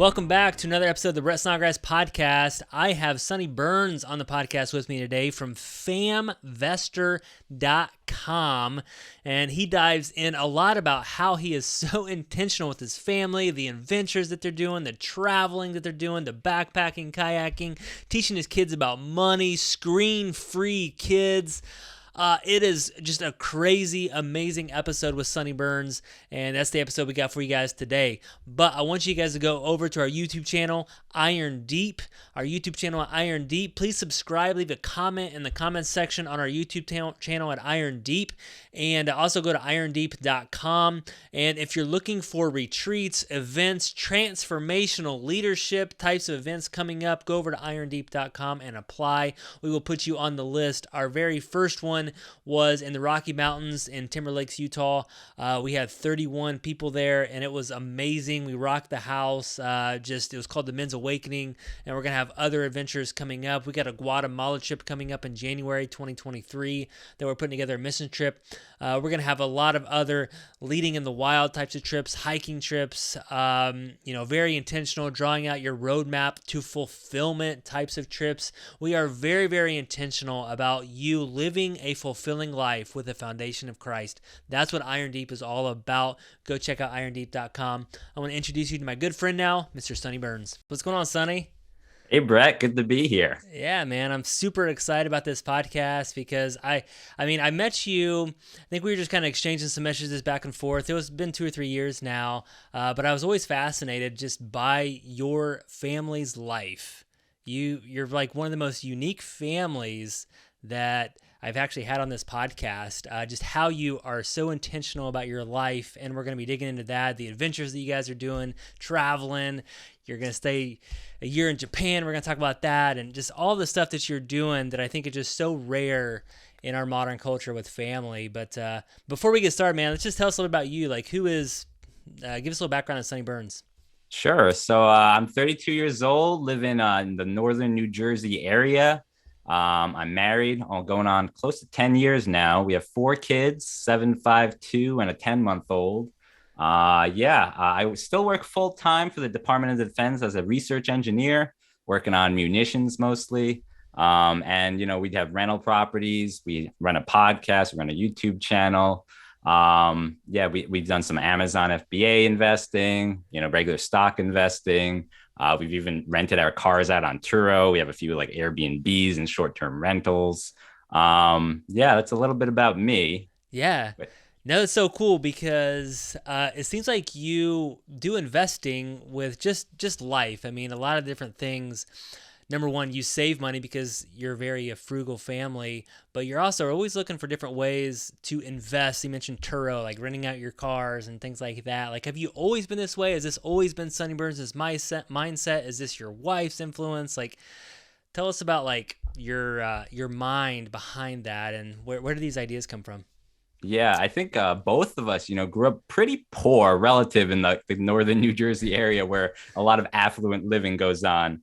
Welcome back to another episode of the Snodgrass podcast. I have Sonny Burns on the podcast with me today from famvestor.com, and he dives in a lot about how he is so intentional with his family, the adventures that they're doing, the traveling that they're doing, the backpacking, kayaking, teaching his kids about money, screen-free kids. It is just a crazy, amazing episode with Sonny Burns, and that's the episode we got for you guys today. But I want you guys to go over to our YouTube channel, Iron Deep, our YouTube channel at Iron Deep. Please subscribe, leave a comment in the comments section on our YouTube channel at Iron Deep, and also go to irondeep.com. And if you're looking for retreats, events, transformational leadership types of events coming up, go over to irondeep.com and apply. We will put you on the list. Our very first one was in the Rocky Mountains in Timber Lakes, Utah. We had 31 people there, and it was amazing. We rocked the house. It was called the Men's Awakening, and we're going to have other adventures coming up. We got a Guatemala trip coming up in January 2023 that we're putting together, a mission trip. We're going to have a lot of other leading in the wild types of trips, hiking trips, very intentional, drawing out your roadmap to fulfillment types of trips. We are very, very intentional about you living a fulfilling life with the foundation of Christ. That's what Iron Deep is all about. Go check out irondeep.com. I want to introduce you to my good friend now, Mr. Sonny Burns. What's going on, Sonny? Hey, Brett, good to be here. Yeah, man, I'm super excited about this podcast because I met you. I think we were just kind of exchanging some messages back and forth. It was been 2 or 3 years now, but I was always fascinated just by your family's life. You're like one of the most unique families that I've actually had on this podcast, just how you are so intentional about your life, and we're going to be digging into that, the adventures that you guys are doing, traveling. You're going to stay a year in Japan. We're going to talk about that, and just all the stuff that you're doing that I think is just so rare in our modern culture with family. But before we get started, man, let's just tell us a little about you. Like, give us a little background on Sonny Burns. Sure. So I'm 32 years old, living in the northern New Jersey area. I'm married, going on close to 10 years now. We have 4 kids, 7, 5, 2, and a 10-month-old. I still work full time for the Department of Defense as a research engineer, working on munitions mostly. We'd have rental properties. We run a podcast, we run a YouTube channel. We've done some Amazon FBA investing, regular stock investing. We've even rented our cars out on Turo. We have a few like Airbnbs and short-term rentals. That's a little bit about me. Yeah. No, it's so cool because it seems like you do investing with just life. I mean, a lot of different things. Number one, you save money because you're a frugal family, but you're also always looking for different ways to invest. You mentioned Turo, like renting out your cars and things like that. Like, have you always been this way? Has this always been Sonny Burns' mindset? Is this your wife's influence? Like, tell us about like your mind behind that, and where do these ideas come from? Yeah, I think both of us, grew up pretty poor relative in the northern New Jersey area where a lot of affluent living goes on.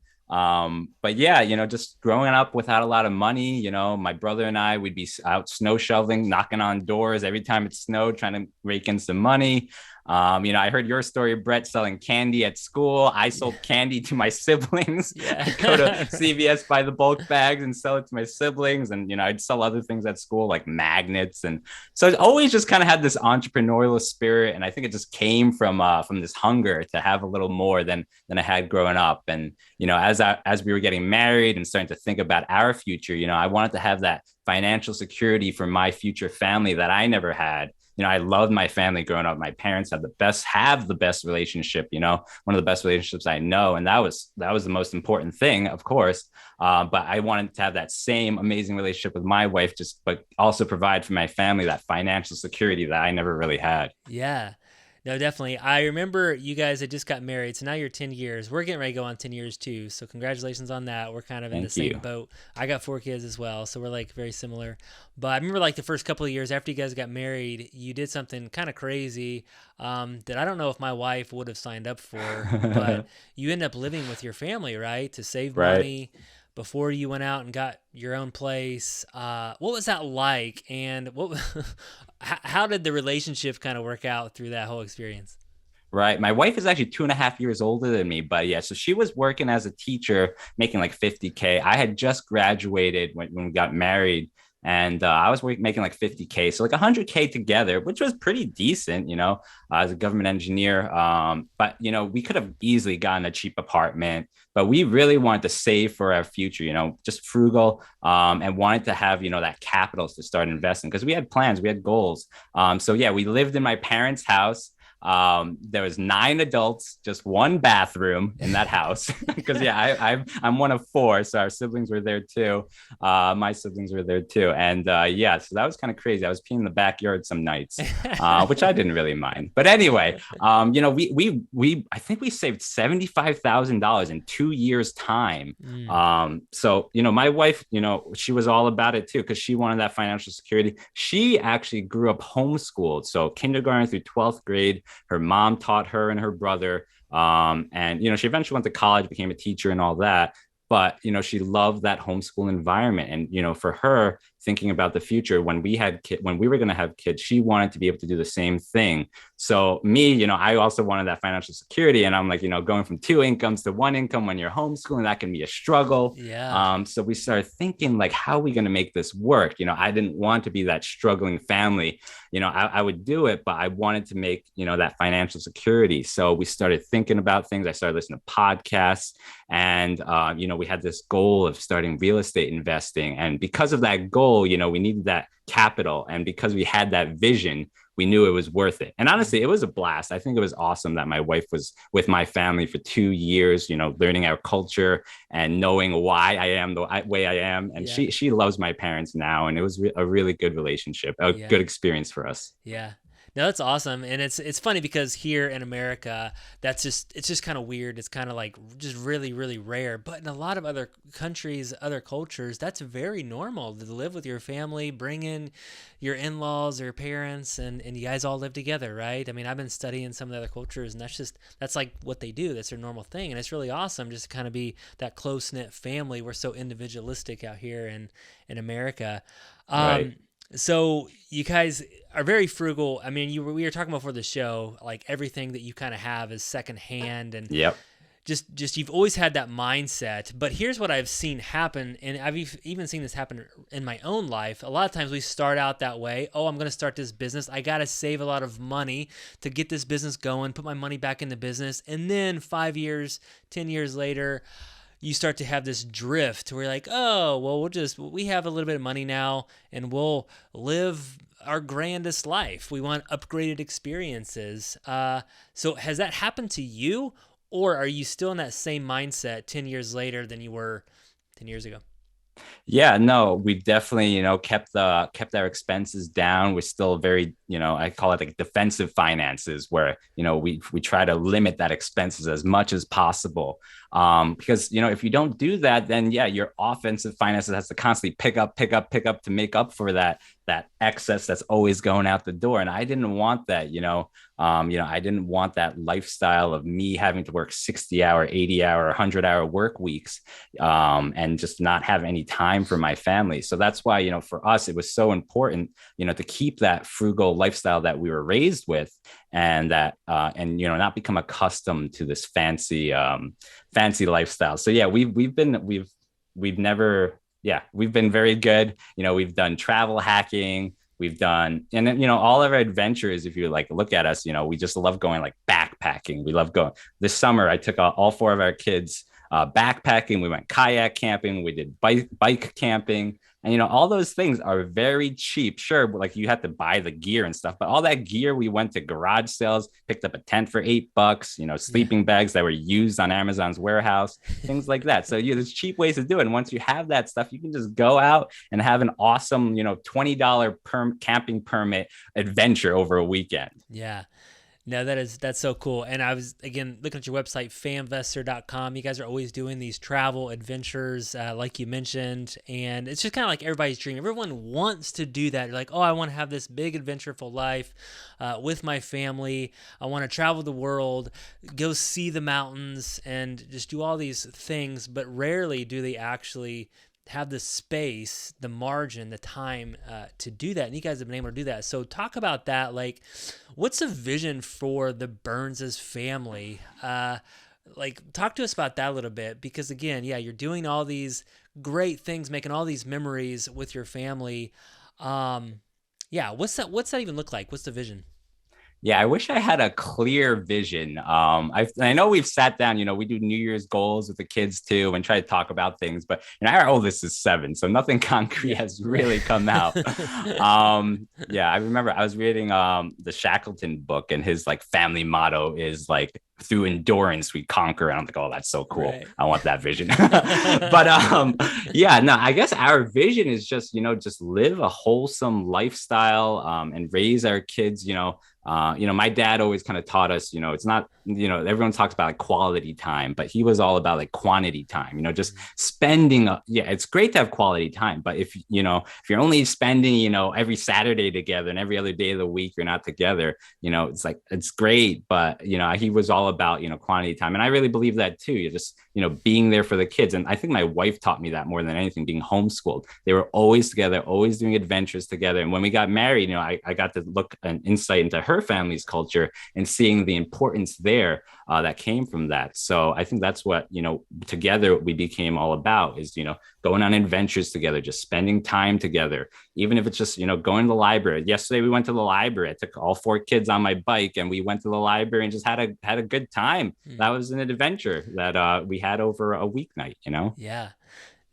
Just growing up without a lot of money, my brother and I, we'd be out snow shoveling, knocking on doors every time it snowed, trying to rake in some money. I heard your story, Brett, selling candy at school. I sold candy to my siblings. Yeah. I'd go to CVS, buy the bulk bags and sell it to my siblings. And, I'd sell other things at school like magnets. And so I always just kind of had this entrepreneurial spirit. And I think it just came from this hunger to have a little more than I had growing up. And, as we were getting married and starting to think about our future, I wanted to have that financial security for my future family that I never had. I loved my family growing up. My parents have the best relationship, one of the best relationships I know. And that was the most important thing, of course. But I wanted to have that same amazing relationship with my wife, but also provide for my family that financial security that I never really had. Yeah. No, definitely. I remember you guys had just got married, so now you're 10 years. We're getting ready to go on 10 years too, so congratulations on that. We're kind of in the same boat. I got 4 kids as well, so we're like very similar. But I remember like the first couple of years after you guys got married, you did something kind of crazy that I don't know if my wife would have signed up for, but you ended up living with your family, right, to save money before you went out and got your own place. What was that like, and how did the relationship kind of work out through that whole experience? Right. My wife is actually 2.5 years older than me, but yeah, so she was working as a teacher, making like 50K. I had just graduated when we got married, and I was making like 50K, so like 100K together, which was pretty decent, as a government engineer. But we could have easily gotten a cheap apartment, but we really wanted to save for our future, just frugal, and wanted to have that capital to start investing because we had plans, we had goals. So yeah, we lived in my parents' house. There was 9 adults, just one bathroom in that house. Because yeah, I'm one of four, so our siblings were there too. My siblings were there too, and yeah, so that was kind of crazy. I was peeing in the backyard some nights, which I didn't really mind. But anyway, we I think we saved $75,000 in 2 years' time. Mm. So my wife, she was all about it too because she wanted that financial security. She actually grew up homeschooled, so kindergarten through 12th grade. Her mom taught her and her brother. And she eventually went to college, became a teacher and all that. But she loved that homeschool environment. And for her, thinking about the future, when we were going to have kids, she wanted to be able to do the same thing. So me, I also wanted that financial security. And I'm like, going from two incomes to one income when you're homeschooling, that can be a struggle. Yeah. So we started thinking like, how are we going to make this work? I didn't want to be that struggling family. I would do it, but I wanted to make, that financial security. So we started thinking about things. I started listening to podcasts, and, we had this goal of starting real estate investing. And because of that goal, we needed that capital. And because we had that vision, we knew it was worth it. And honestly, it was a blast. I think it was awesome that my wife was with my family for 2 years, learning our culture and knowing why I am the way I am. And Yeah. she loves my parents now. And it was a really good relationship, a Yeah. good experience for us. Yeah. No, that's awesome. And it's funny because here in America, it's just kind of weird. It's kind of like just really, really rare. But in a lot of other countries, other cultures, that's very normal to live with your family, bring in your in-laws or parents, and you guys all live together, right? I mean, I've been studying some of the other cultures, and that's like what they do. That's their normal thing. And it's really awesome just to kind of be that close-knit family. We're so individualistic out here in America. Right. So you guys are very frugal. I mean, we were talking before the show, like everything that you kind of have is secondhand, and Yep. just you've always had that mindset. But here's what I've seen happen, and I've even seen this happen in my own life. A lot of times we start out that way. Oh, I'm going to start this business. I got to save a lot of money to get this business going, put my money back in the business, and then 5 years, 10 years later, you start to have this drift where you're like, oh, well, we have a little bit of money now and we'll live our grandest life. We want upgraded experiences. So has that happened to you, or are you still in that same mindset 10 years later than you were 10 years ago? Yeah, no, we definitely, kept our expenses down. We're still very, I call it like defensive finances, where, we try to limit that expenses as much as possible. Because, if you don't do that, then yeah, your offensive finances has to constantly pick up to make up for that excess that's always going out the door. And I didn't want that, I didn't want that lifestyle of me having to work 60-hour, 80-hour, 100-hour work weeks, and just not have any time for my family. So that's why, for us, it was so important, to keep that frugal lifestyle that we were raised with, and not become accustomed to this fancy lifestyle. So yeah, we've never, yeah, we've been very good. We've done travel hacking. We've done, and then, all of our adventures, if you like look at us, we just love going like backpacking. We love going. This summer, I took all four of our kids backpacking. We went kayak camping. We did bike camping. And, all those things are very cheap. Sure, but like you have to buy the gear and stuff, but all that gear, we went to garage sales, picked up a tent for $8, sleeping bags that were used on Amazon's warehouse, things like that. So there's cheap ways to do it. And once you have that stuff, you can just go out and have an awesome, $20 camping permit adventure over a weekend. Yeah. No, that's so cool. And I was, again, looking at your website, famvestor.com. You guys are always doing these travel adventures, like you mentioned. And it's just kind of like everybody's dream. Everyone wants to do that. You're like, oh, I want to have this big adventureful life with my family. I want to travel the world, go see the mountains, and just do all these things. But rarely do they actually have the space, the margin, the time to do that. And you guys have been able to do that. So talk about that. Like, what's the vision for the Burns' family? Like, talk to us about that a little bit, because again, yeah, you're doing all these great things, making all these memories with your family. Yeah, what's that even look like? What's the vision? Yeah, I wish I had a clear vision. I know we've sat down, we do New Year's goals with the kids too and try to talk about things, but our oldest is 7, so nothing concrete has really come out. Yeah, I remember I was reading the Shackleton book, and his like family motto is like, through endurance we conquer. And I'm like, oh, that's so cool. Right. I want that vision. But yeah, no, I guess our vision is just, just live a wholesome lifestyle, and raise our kids, my dad always kind of taught us, it's not, everyone talks about like quality time, but he was all about like quantity time, just spending. Yeah, it's great to have quality time, but if you're only spending, every Saturday together and every other day of the week you're not together, it's like, it's great, but he was all about, quantity time. And I really believe that too. You're just, being there for the kids. And I think my wife taught me that more than anything, being homeschooled. They were always together, always doing adventures together. And when we got married, I got to look an insight into her family's culture and seeing the importance there that came from that. So I think that's what, together we became all about is, going on adventures together, just spending time together, even if it's just, going to the library. Yesterday we went to the library. I took all 4 kids on my bike and we went to the library and just had a good time. That was an adventure that we had over a weeknight, Yeah.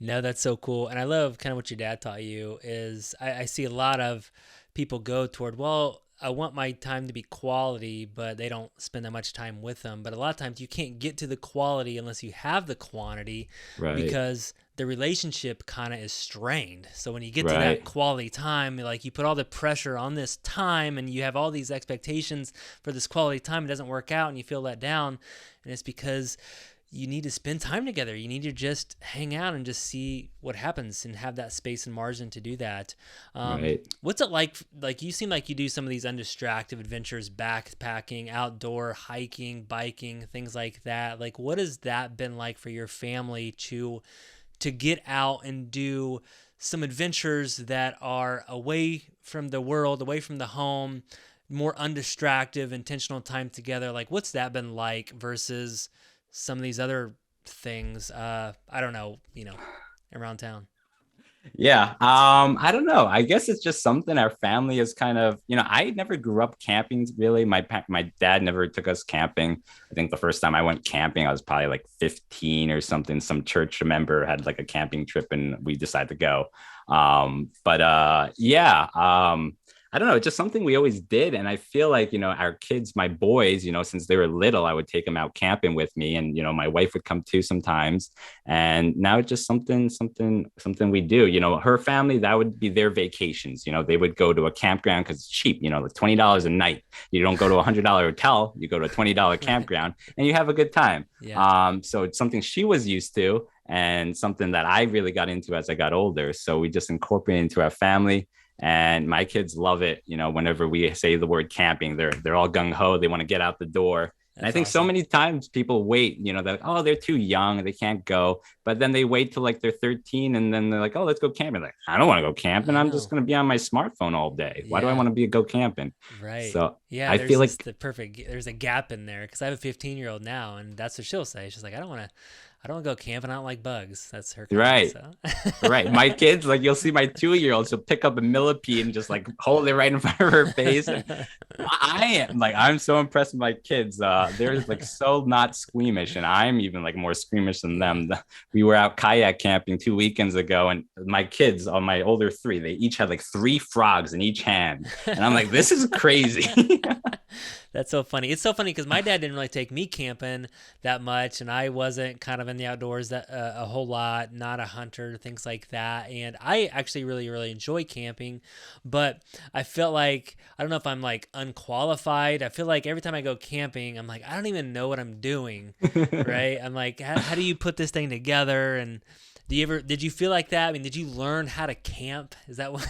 No, that's so cool. And I love kind of what your dad taught you is I see a lot of people go toward, well, I want my time to be quality, but they don't spend that much time with them. But a lot of times you can't get to the quality unless you have the quantity, right? Because the relationship kind of is strained. So when you get to that quality time, like you put all the pressure on this time and you have all these expectations for this quality time, it doesn't work out and you feel let down. And it's because you need to spend time together. You need to just hang out and just see what happens and have that space and margin to do that. What's it like? Like, you seem like you do some of these undistracted adventures, backpacking, outdoor hiking, biking, things like that. Like, what has that been like for your family to get out and do some adventures that are away from the world, away from the home, more undistracted, intentional time together? Like, what's that been like versus some of these other things, I don't know, around town? Yeah. I don't know. I guess it's just something our family is kind of, I never grew up camping really. My dad never took us camping. I think the first time I went camping, I was probably like 15 or something. Some church member had like a camping trip and we decided to go. Yeah. I don't know, it's just something we always did. And I feel like, our kids, my boys, since they were little, I would take them out camping with me and, my wife would come too sometimes. And now it's just something we do. Her family, that would be their vacations. They would go to a campground because it's cheap, like $20 a night. You don't go to $100 hotel, you go to a $20 campground and you have a good time. Yeah. So it's something she was used to and something that I really got into as I got older. So we just incorporated into our family. And my kids love it. Whenever we say the word camping, they're all gung ho. They want to get out the door. And I think awesome. So many times people wait, they're like, oh, they're too young. They can't go. But then they wait till like they're 13 and then they're like, oh, let's go camping. Like, I don't want to go camping. I'm just going to be on my smartphone all day. Why do I want to go camping? Right. So yeah, I feel like there's a gap in there because I have a 15-year-old now and that's what she'll say. She's like, I don't want to go camping. I don't like bugs. That's her comment, right. So. Right. My kids, like you'll see my 2-year-old, she'll pick up a millipede and just like hold it right in front of her face. And I'm so impressed with my kids. They're like so not squeamish, and I'm even like more squeamish than them. We were out kayak camping 2 weekends ago, and my kids, on my older 3, they each had like 3 frogs in each hand, and I'm like, this is crazy. That's so funny. It's so funny because my dad didn't really take me camping that much, and I wasn't kind of in the outdoors that a whole lot, not a hunter, things like that. And I actually really, really enjoy camping, but I felt like, I don't know if I'm like unqualified. I feel like every time I go camping, I'm like, I don't even know what I'm doing, right? I'm like, how do you put this thing together? And did you feel like that? I mean, did you learn how to camp? Is that what?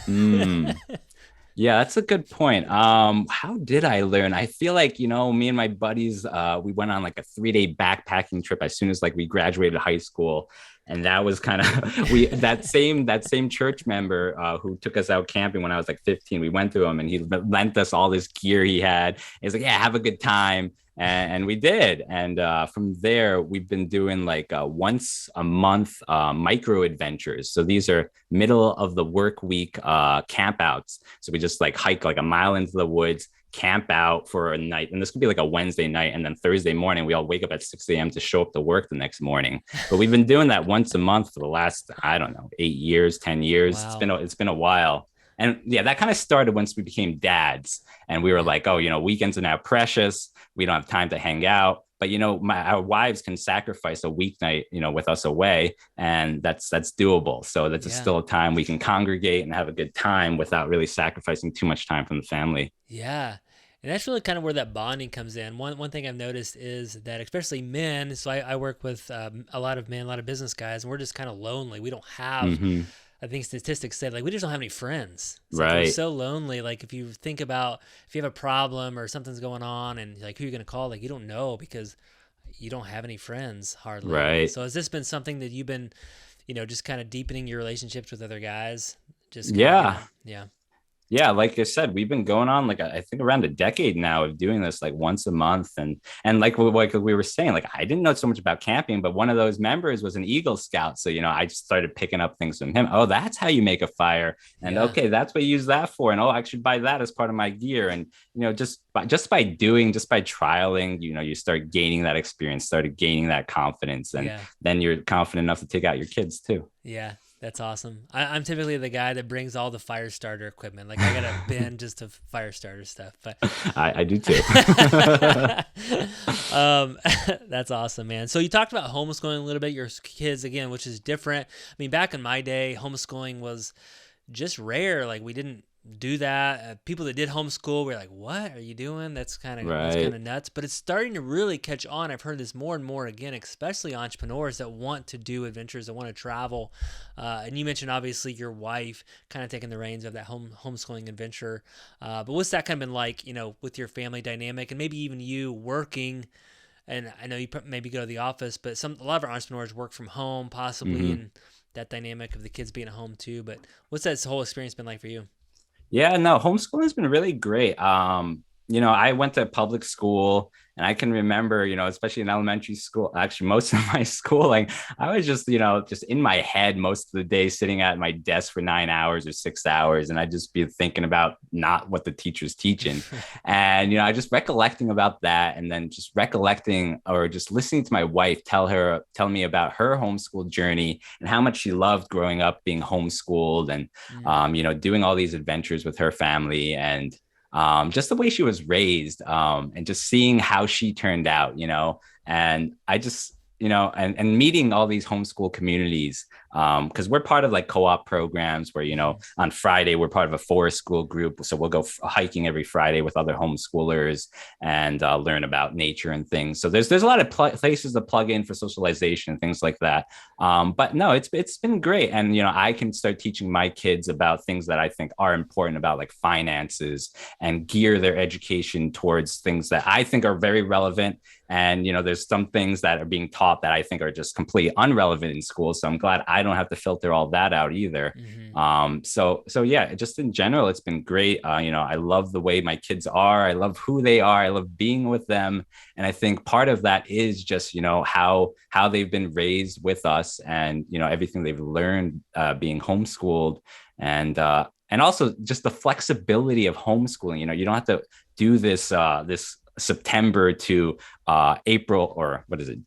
Yeah, that's a good point. How did I learn? I feel like, me and my buddies, we went on like a 3-day backpacking trip as soon as like we graduated high school. And that was kind of we that same church member who took us out camping when I was like 15. We went to him and he lent us all this gear he had. He's like, yeah, have a good time. And we did. And from there, we've been doing like once a month micro adventures. So these are middle of the work week camp outs. So we just like hike like a mile into the woods, camp out for a night. And this could be like a Wednesday night. And then Thursday morning, we all wake up at 6 a.m. to show up to work the next morning. But we've been doing that once a month for the last, I don't know, 8 years, 10 years. Wow. It's been a while. And yeah, that kind of started once we became dads. And we were like, oh, weekends are now precious. We don't have time to hang out. But our wives can sacrifice a weeknight, with us away, and that's doable. So that's still a time we can congregate and have a good time without really sacrificing too much time from the family. Yeah. And that's really kind of where that bonding comes in. One thing I've noticed is that especially men, so I work with a lot of men, a lot of business guys, and we're just kind of lonely. We don't have, Mm-hmm. I think statistics say like we just don't have any friends. It's like we're Right. so lonely. Like if you think about if you have a problem or something's going on and like who you're gonna call, like you don't know because you don't have any friends hardly. Right. So has this been something that you've been, just kind of deepening your relationships with other guys? Just kind of Yeah. yeah. Yeah, like I said, we've been going on like I think around a decade now of doing this like once a month, and like we were saying, like I didn't know so much about camping, but one of those members was an Eagle Scout, so I just started picking up things from him. Oh, that's how you make a fire, and Yeah. okay, that's what you use that for, and oh, I should buy that as part of my gear, and just by trialing, you start gaining that experience, started gaining that confidence, and Yeah. then you're confident enough to take out your kids too. Yeah, that's awesome. I'm typically the guy that brings all the fire starter equipment. Like I got a bin just of fire starter stuff. But I do too. um, that's awesome, man. So you talked about homeschooling a little bit, your kids again, which is different. I mean, back in my day, homeschooling was just rare. Like we didn't do that. People that did homeschool were like, "What are you doing?" That's kind Right. of nuts. But it's starting to really catch on. I've heard this more and more again, especially entrepreneurs that want to do adventures, that want to travel. And you mentioned obviously your wife kind of taking the reins of that homeschooling adventure. But what's that kind of been like, with your family dynamic and maybe even you working? And I know you maybe go to the office, but a lot of our entrepreneurs work from home, possibly, Mhm. and that dynamic of the kids being at home too. But what's that whole experience been like for you? Yeah, no, homeschooling has been really great. I went to public school and I can remember, especially in elementary school, actually most of my schooling, I was just in my head most of the day sitting at my desk for 9 hours or 6 hours. And I'd just be thinking about not what the teacher's teaching. And, I just recollecting about that and then just recollecting or just listening to my wife tell me about her homeschool journey and how much she loved growing up being homeschooled and Mm, doing all these adventures with her family and just the way she was raised and just seeing how she turned out, and I just, and meeting all these homeschool communities because we're part of like co-op programs where, on Friday, we're part of a forest school group. So we'll go hiking every Friday with other homeschoolers and learn about nature and things. So there's a lot of places to plug in for socialization and things like that. But no, it's been great. And, I can start teaching my kids about things that I think are important about like finances and gear their education towards things that I think are very relevant. And, there's some things that are being taught that I think are just completely irrelevant in school. So I'm glad I don't have to filter all that out either. mm-hmm. So yeah, just in general, it's been great. I love the way my kids are. I love who they are. I love being with them. And I think part of that is just, how they've been raised with us and, everything they've learned being homeschooled and also just the flexibility of homeschooling. You don't have to do this September to April or what is it,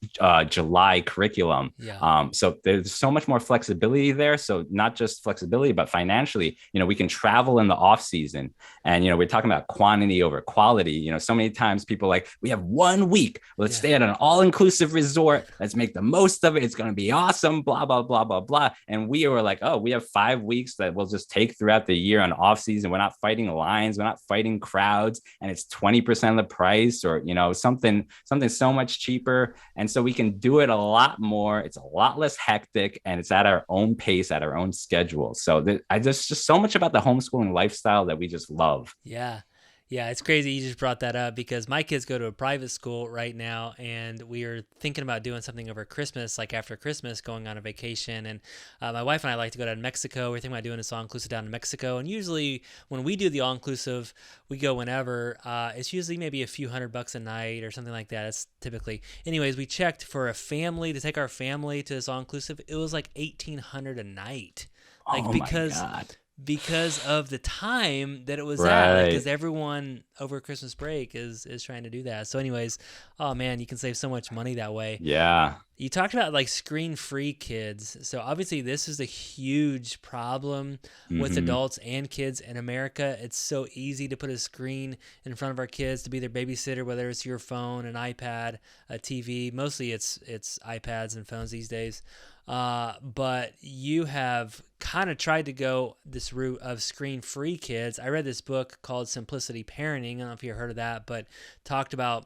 July curriculum. Yeah. So there's so much more flexibility there. So not just flexibility, but financially, we can travel in the off season. And, we're talking about quantity over quality. So many times people like, we have 1 week. Let's stay at an all-inclusive resort. Let's make the most of it. It's going to be awesome, blah, blah, blah, blah, blah. And we were like, oh, we have 5 weeks that we'll just take throughout the year on off season. We're not fighting lines. We're not fighting crowds. And it's 20% of the price or, something so much cheaper. And so we can do it a lot more. It's a lot less hectic and it's at our own pace, at our own schedule. So there's just so much about the homeschooling lifestyle that we just love. Yeah. Yeah, it's crazy you just brought that up because my kids go to a private school right now, and we are thinking about doing something over Christmas, like after Christmas, going on a vacation. And my wife and I like to go down to Mexico. We're thinking about doing this all inclusive down in Mexico. And usually, when we do the all inclusive, we go whenever. It's usually maybe a few $100 a night or something like that. It's typically, anyways. We checked for a family to take our family to this all inclusive. It was like 1,800 a night, like Oh my God. because of the time that it was at, like because Right. everyone over Christmas break is trying to do that. So anyways, oh man, you can save so much money that way. Yeah. You talked about like screen free kids. So obviously this is a huge problem with Hmm. adults and kids in America. It's so easy to put a screen in front of our kids to be their babysitter, whether it's your phone, an iPad, a TV. Mostly it's iPads and phones these days. But you have kind of tried to go this route of screen free kids. I read this book called Simplicity Parenting. I don't know if you heard of that, but talked about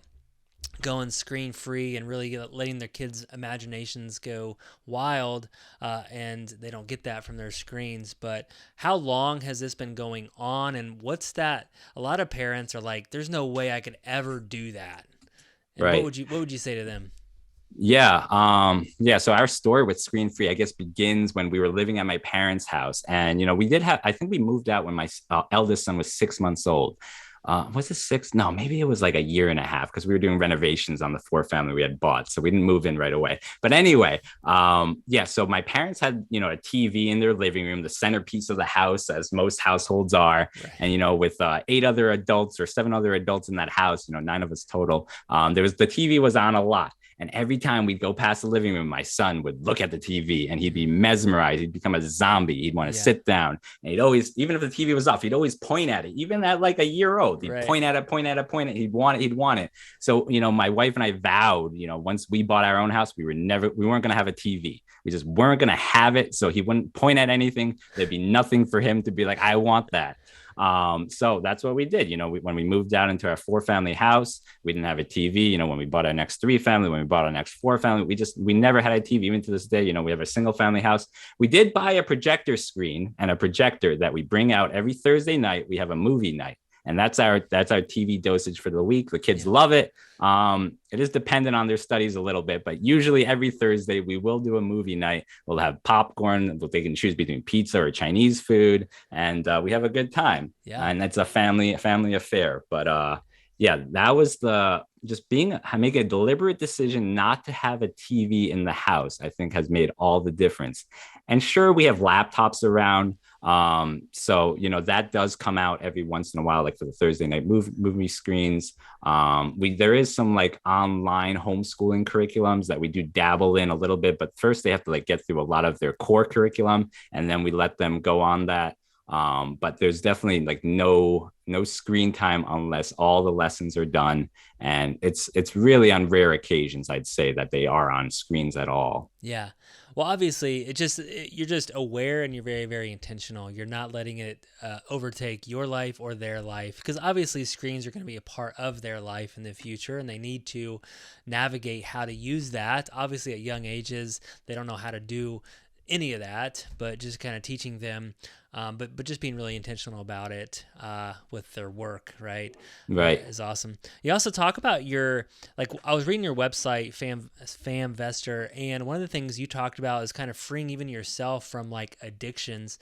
going screen free and really letting their kids' imaginations go wild, and they don't get that from their screens. But how long has this been going on, and what's that? A lot of parents are like, "There's no way I could ever do that." And Right. what would you say to them? Yeah. Yeah. So our story with Screen Free, I guess, begins when we were living at my parents' house. And, we did have, I think we moved out when my eldest son was 6 months old. Was it six? No, maybe it was like a year and a half because we were doing renovations on the four family we had bought. So we didn't move in right away. But anyway, yeah. So my parents had, a TV in their living room, the centerpiece of the house, as most households are. Right. And, with eight other adults or seven other adults in that house, nine of us total, the TV was on a lot. And every time we'd go past the living room, my son would look at the TV and he'd be mesmerized. He'd become a zombie. He'd want to Yeah. sit down. And he'd always, even if the TV was off, he'd always point at it. Even at like a year old, he'd Right. point at it, point at it, point at it. He'd want it. He'd want it. So, my wife and I vowed, once we bought our own house, we weren't going to have a TV. We just weren't going to have it. So he wouldn't point at anything. There'd be nothing for him to be like, I want that. So that's what we did. When we moved out into our four family house, we didn't have a TV. When we bought our next three family, when we bought our next four family, we never had a TV. Even to this day, we have a single family house. We did buy a projector screen and a projector that we bring out every Thursday night. We have a movie night. And that's our TV dosage for the week. The kids Yeah. love it. It is dependent on their studies a little bit, but usually every Thursday we will do a movie night. We'll have popcorn. They can choose between pizza or Chinese food, and we have a good time. Yeah. And it's a family affair. But yeah, that was make a deliberate decision not to have a TV in the house. I think has made all the difference. And sure, we have laptops around. So that does come out every once in a while, like for the Thursday night movie screens. There is some like online homeschooling curriculums that we do dabble in a little bit, but first they have to like get through a lot of their core curriculum, and then we let them go on that. But there's definitely like no screen time unless all the lessons are done, and it's really on rare occasions I'd say that they are on screens at all. Yeah. Well, obviously, you're just aware and you're very, very intentional. You're not letting it overtake your life or their life, because obviously screens are going to be a part of their life in the future, and they need to navigate how to use that. Obviously, at young ages, they don't know how to do any of that, but just kind of teaching them, but just being really intentional about it with their work, right? Right. Is awesome. You also talk about I was reading your website, Famvestor, and one of the things you talked about is kind of freeing even yourself from like addictions.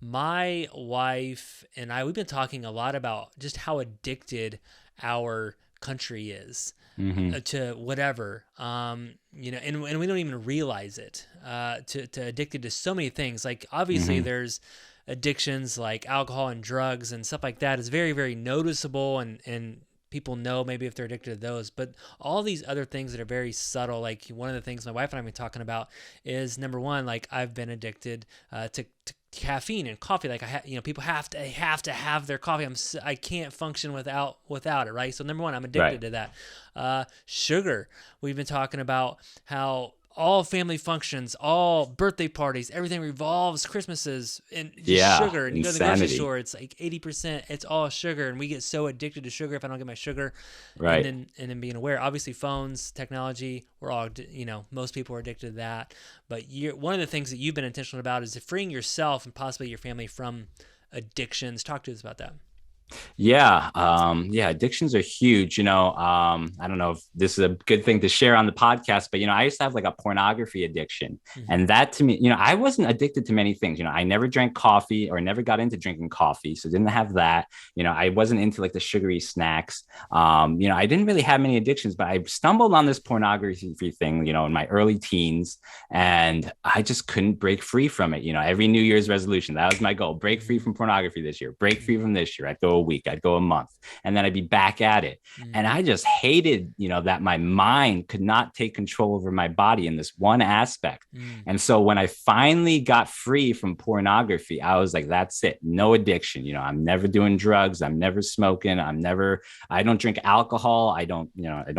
My wife and I, we've been talking a lot about just how addicted our country is Mm-hmm. to whatever, and we don't even realize it, to addicted to so many things. Like obviously Mm-hmm. there's addictions like alcohol and drugs and stuff like that is very, very noticeable, and people know maybe if they're addicted to those, but all these other things that are very subtle, like one of the things my wife and I have been talking about is number one, like I've been addicted to caffeine and coffee. Like people have to have their coffee. I can't function without it, right? So number one, I'm addicted Right. to that. Sugar. We've been talking about how all family functions, all birthday parties, everything revolves Christmases and just Yeah. sugar. And you go to the grocery Insanity. store, it's like 80%, it's all sugar. And we get so addicted to sugar if I don't get my sugar. Right. And then being aware, obviously phones, technology, we're all, most people are addicted to that. But one of the things that you've been intentional about is freeing yourself and possibly your family from addictions. Talk to us about that. Yeah, addictions are huge. I don't know if this is a good thing to share on the podcast, but I used to have like a pornography addiction. Mm-hmm. And that to me, I wasn't addicted to many things. I never drank coffee or never got into drinking coffee. So didn't have that. I wasn't into like the sugary snacks. I didn't really have many addictions, but I stumbled on this pornography thing, in my early teens, and I just couldn't break free from it. Every New Year's resolution, that was my goal: break free Mm-hmm. from pornography this year, break free Mm-hmm. from this year. I'd go a week, I'd go a month, and then I'd be back at it. And Mm-hmm. I just hated, that my mind could not take control over my body in this one aspect. Mm-hmm. And so when I finally got free from pornography, I was like, that's it. No addiction. I'm never doing drugs. I'm never smoking. I don't drink alcohol. I don't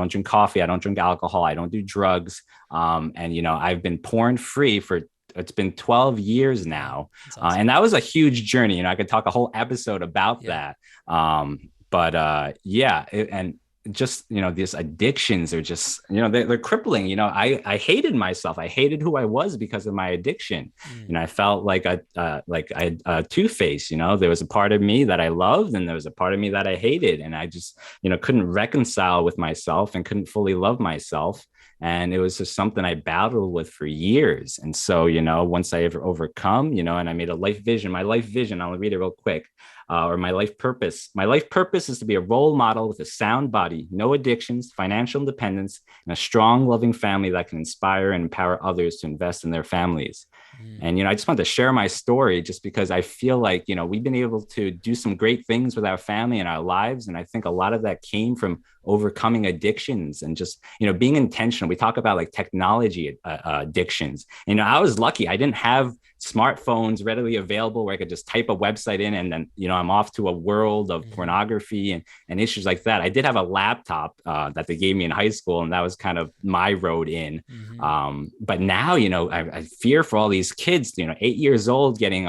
drink coffee. I don't drink alcohol. I don't do drugs. And I've been porn free for it's been 12 years Wow, now. that's awesome. And that was a huge journey. I could talk a whole episode about Yeah. that. But yeah, and just these addictions are just they're crippling. I hated myself. I hated who I was because of my addiction. Mm. I felt like I had a two-face. There was a part of me that I loved, and there was a part of me that I hated, and I just couldn't reconcile with myself and couldn't fully love myself. And it was just something I battled with for years. And so, once I ever overcome, and I made a life vision, my life vision, I'll read it real quick, or my life purpose. My life purpose is to be a role model with a sound body, no addictions, financial independence, and a strong, loving family that can inspire and empower others to invest in their families. Mm. And, I just wanted to share my story just because I feel like, we've been able to do some great things with our family and our lives. And I think a lot of that came from overcoming addictions and just, being intentional. We talk about like technology addictions. I was lucky. I didn't have smartphones readily available where I could just type a website in and then, I'm off to a world of Mm-hmm. pornography and issues like that. I did have a laptop that they gave me in high school, and that was kind of my road in. Mm-hmm. But now, I fear for all these kids, 8 years old, getting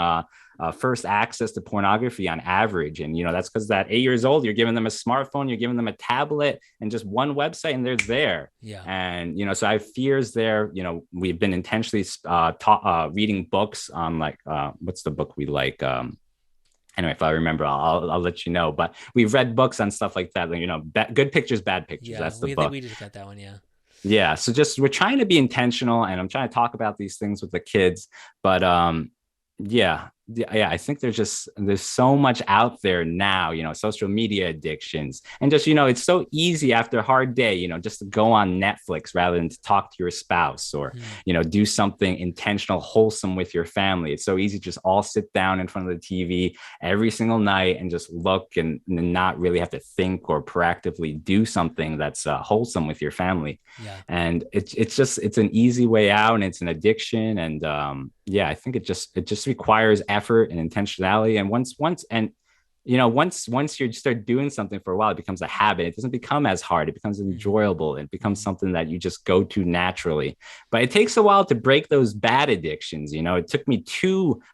first access to pornography on average. And, that's because that 8 years old, you're giving them a smartphone, you're giving them a tablet and just one website, and they're there. Yeah. And, so I have fears there. We've been intentionally reading books on like, what's the book we like? Anyway, if I remember, I'll let you know. But we've read books on stuff like that. Good pictures, bad pictures. Yeah. That's the We think book. we just got that one. Yeah. Yeah. So just we're trying to be intentional, and I'm trying to talk about these things with the kids. But yeah, I think there's so much out there now, social media addictions, and just it's so easy after a hard day, just to go on Netflix rather than to talk to your spouse, or do something intentional, wholesome with your family. It's so easy to just all sit down in front of the TV every single night and just look and not really have to think or proactively do something that's wholesome with your family. Yeah. And it's an easy way out, and it's an addiction. And yeah, I think it just requires effort and intentionality. And once you start doing something for a while, it becomes a habit. It doesn't become as hard. It becomes Mm-hmm. enjoyable. It becomes something that you just go to naturally. But it takes a while to break those bad addictions. It took me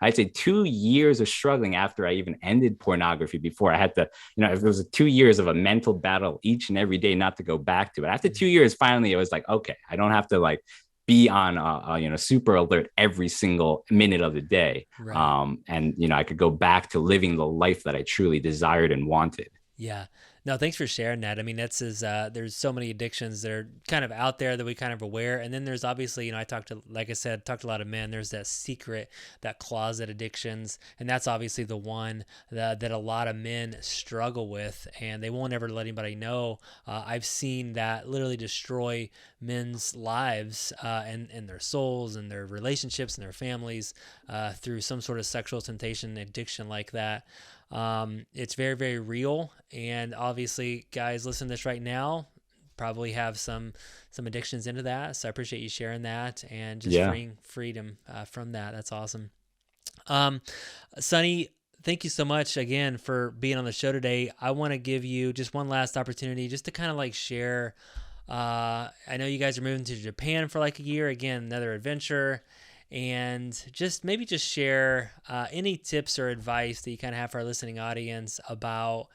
I'd say 2 years of struggling after I even ended pornography. Before I had to, if it was 2 years of a mental battle each and every day not to go back to it. After 2 years, finally, it was like, okay, I don't have to like be on super alert every single minute of the day. Right. And I could go back to living the life that I truly desired and wanted. Yeah. No, thanks for sharing that. I mean, there's so many addictions that are kind of out there that we kind of aware. And then there's obviously, like I said, talked to a lot of men. There's that secret, that closet addictions. And that's obviously the one that a lot of men struggle with, and they won't ever let anybody know. I've seen that literally destroy men's lives and their souls and their relationships and their families through some sort of sexual temptation addiction like that. It's very, very real. And obviously, guys, listen to this right now, probably have some addictions into that. So I appreciate you sharing that and just freeing freedom from that. That's awesome. Sonny, thank you so much again for being on the show today. I want to give you just one last opportunity just to kind of like share. I know you guys are moving to Japan for like a year. Again, another adventure. And just share any tips or advice that you kind of have for our listening audience about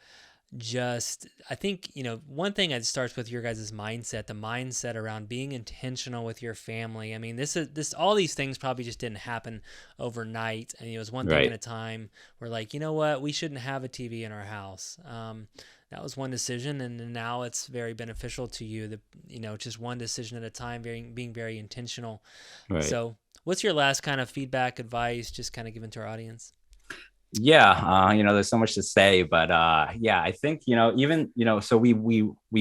just, I think, one thing it starts with your guys' mindset, the mindset around being intentional with your family. I mean, all these things probably just didn't happen overnight. And it was one thing at Right. a time. We're like, you know what, we shouldn't have a TV in our house. That was one decision, and now it's very beneficial to you. Just one decision at a time, being very intentional. Right. So, what's your last kind of feedback, advice, just kind of given to our audience? Yeah, there's so much to say, but yeah, I think even so we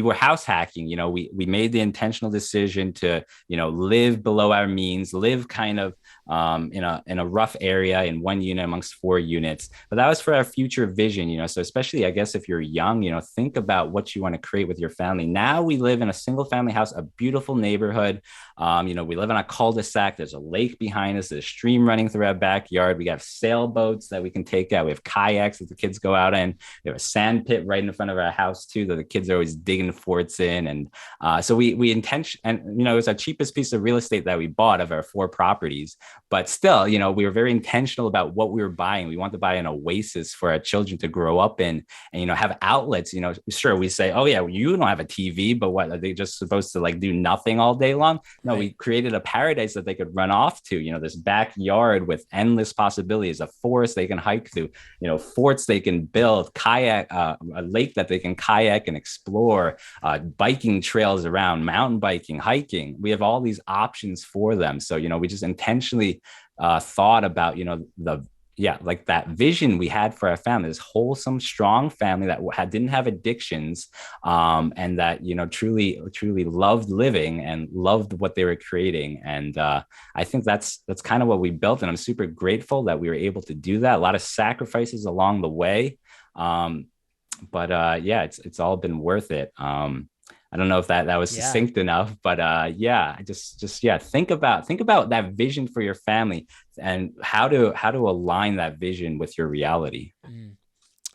were house hacking. We made the intentional decision to live below our means, live kind of in a rough area in one unit amongst four units. But that was for our future vision. So especially I guess if you're young, think about what you want to create with your family. Now we live in a single family house, a beautiful neighborhood. We live in a cul-de-sac. There's a lake behind us. There's a stream running through our backyard. We have sailboats that we can take out. We have kayaks that the kids go out in. We have a sand pit right in front of our house too that the kids are always digging forts in. And so we intention, and it was our cheapest piece of real estate that we bought of our four properties. But still, we were very intentional about what we were buying. We wanted to buy an oasis for our children to grow up in, and have outlets. Sure, we say, oh yeah, you don't have a TV, but what, are they just supposed to like do nothing all day long? No, we created a paradise that they could run off to, this backyard with endless possibilities, a forest they can hike through, forts they can build, kayak, a lake that they can kayak and explore, biking trails around, mountain biking, hiking. We have all these options for them. So, we just intentionally thought about, like that vision we had for our family, this wholesome, strong family that didn't have addictions, and that truly loved living and loved what they were creating. And I think that's kind of what we built, and I'm super grateful that we were able to do that. A lot of sacrifices along the way, but yeah, it's all been worth it. I don't know if that was succinct enough, but yeah, just yeah, think about that vision for your family and how to align that vision with your reality.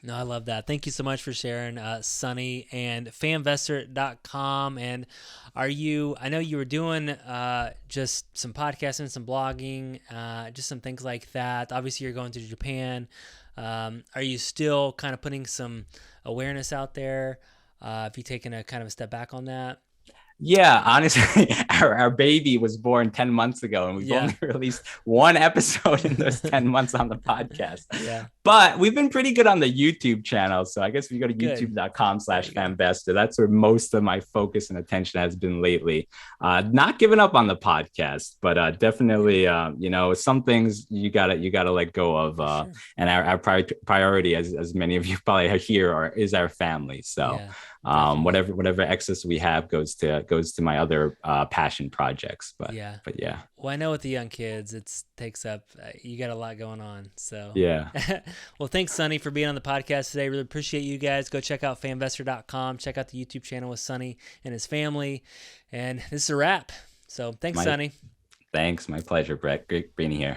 No, I love that. Thank you so much for sharing, Sonny, and famvestor.com. And I know you were doing just some podcasting, some blogging, just some things like that. Obviously, you're going to Japan. Are you still kind of putting some awareness out there? Have you taken a kind of a step back on that? Yeah, honestly, our baby was born 10 months ago, and we've only released one episode in those 10 months on the podcast. Yeah. But we've been pretty good on the YouTube channel. So I guess if you go to youtube.com/famvestor, that's where most of my focus and attention has been lately. Not giving up on the podcast, but definitely, some things you gotta let go of. Sure. And our priority, as many of you probably hear, is our family. So whatever excess we have goes to my other passion projects. But yeah. Well, I know with the young kids, takes up, you got a lot going on. So yeah. Well, thanks, Sonny, for being on the podcast today. Really appreciate you guys. Go check out famvestor.com. Check out the YouTube channel with Sonny and his family. And this is a wrap. So thanks, Sonny. Thanks. My pleasure, Brett. Great being here.